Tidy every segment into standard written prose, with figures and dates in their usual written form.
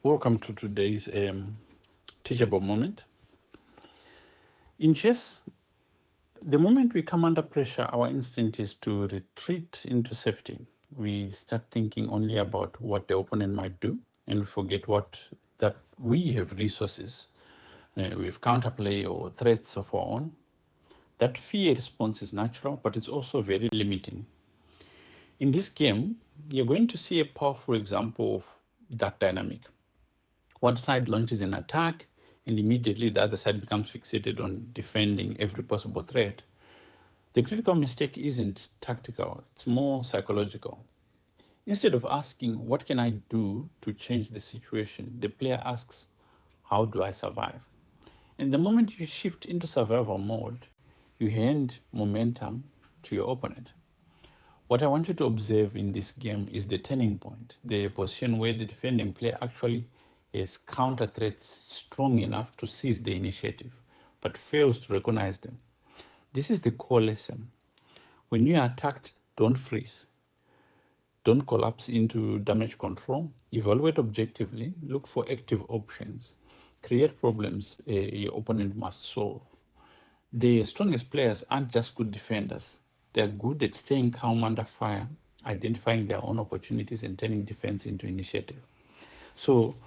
Welcome to today's teachable moment. In chess, the moment we come under pressure, our instinct is to retreat into safety. We start thinking only about what the opponent might do, and we forget that we have resources. We have counterplay or threats of our own. That fear response is natural, but it's also very limiting. In this game, you're going to see a powerful example of that dynamic. One side launches an attack, and immediately the other side becomes fixated on defending every possible threat. The critical mistake isn't tactical, it's more psychological. Instead of asking, what can I do to change the situation, the player asks, how do I survive? And the moment you shift into survival mode, you hand momentum to your opponent. What I want you to observe in this game is the turning point, the position where the defending player actually has counter threats strong enough to seize the initiative, but fails to recognize them. This is the core lesson. When you are attacked, don't freeze. Don't collapse into damage control. Evaluate objectively. Look for active options. Create problems your opponent must solve. The strongest players aren't just good defenders. They're good at staying calm under fire, identifying their own opportunities and turning defense into initiative. So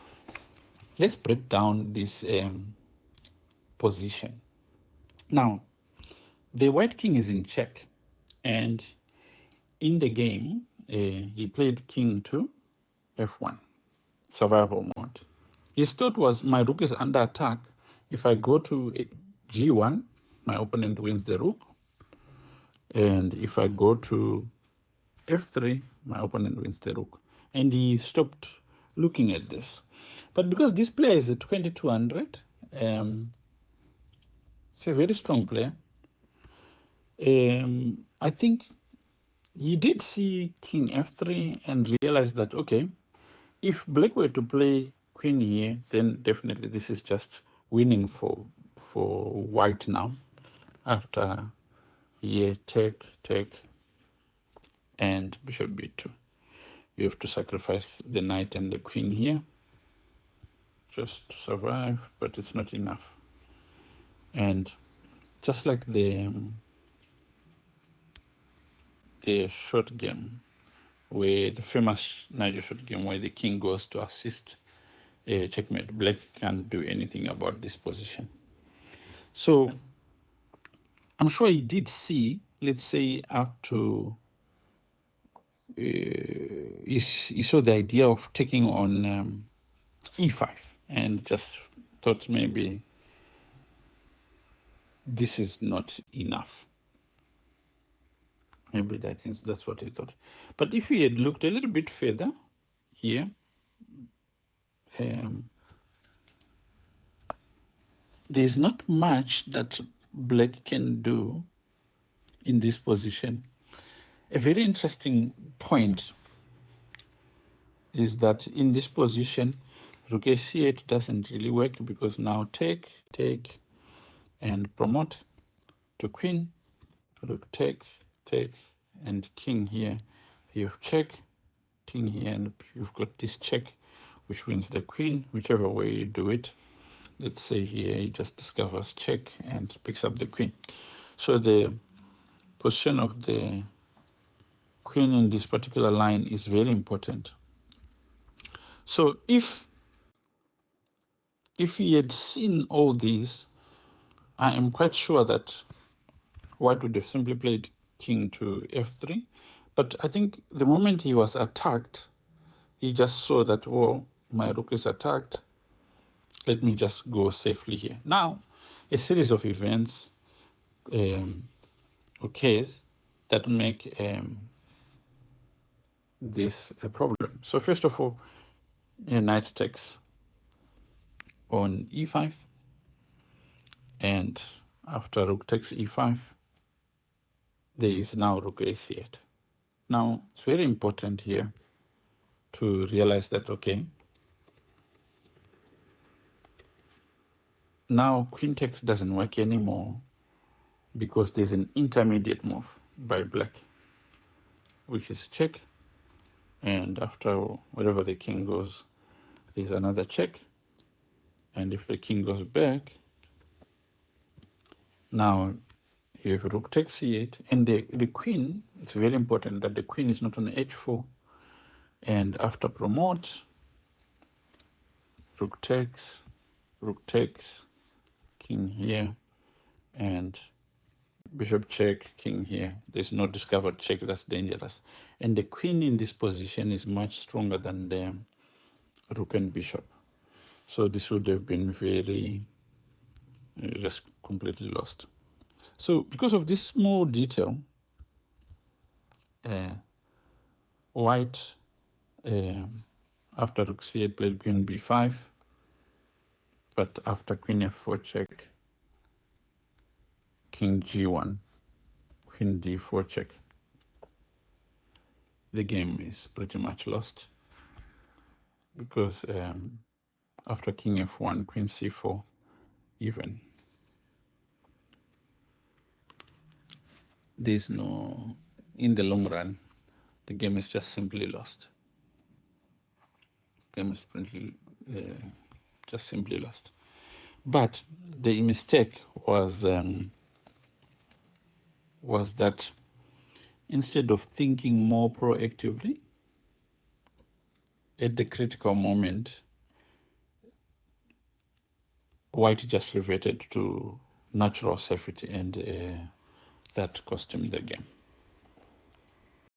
let's break down this position. Now, the white king is in check, and in the game, he played king to f1, survival mode. His thought was, my rook is under attack. If I go to g1, my opponent wins the rook. And if I go to f3, my opponent wins the rook. And he stopped looking at this. But because this player is a 2200, it's a very strong player. I think he did see king f3 and realized that, okay, if black were to play queen here, then definitely this is just winning for white now. After here, take, and bishop b2. You have to sacrifice the knight and the queen here just to survive, but it's not enough. And just like the short game, where the famous Niger short game where the king goes to assist checkmate, black can't do anything about this position. So I'm sure he did see, let's say, up to he saw the idea of taking on e5 and just thought maybe this is not enough. Maybe that's what he thought. But if he had looked a little bit further here, there's not much that black can do in this position. A very interesting point is that in this position, rook a8 doesn't really work, because now take, and promote to queen, rook take, and king here. You have check, king here, and you've got this check, which wins the queen, whichever way you do it. Let's say here he just discovers check and picks up the queen. So the position of the queen in this particular line is very important. So if he had seen all these, I am quite sure that white would have simply played king to f3. But I think the moment he was attacked, he just saw that, well, my rook is attacked. Let me just go safely here. Now, a series of events occurs that make this a problem. So first of all, a knight takes on e5, and after rook takes e5, there is now rook a8. Now, it's very important here to realize that, okay, now queen takes doesn't work anymore, because there's an intermediate move by black, which is check, and after wherever the king goes, There's another check. And if the king goes back, now you have rook takes c8. And the queen, it's very important that the queen is not on h4. And after promote, rook takes, king here, and bishop check, king here. There's no discovered check, that's dangerous. And the queen in this position is much stronger than the rook and bishop. So this would have been very, just completely lost. So because of this small detail, white, after rook c8 played queen b5, but after queen f4 check, king g1, queen d4 check, the game is pretty much lost, because after king f1, queen c4, even, there's no, in the long run, the game is just simply lost. Game is just simply lost. But the mistake was that instead of thinking more proactively, at the critical moment, white just reverted to natural safety, and that cost him the game.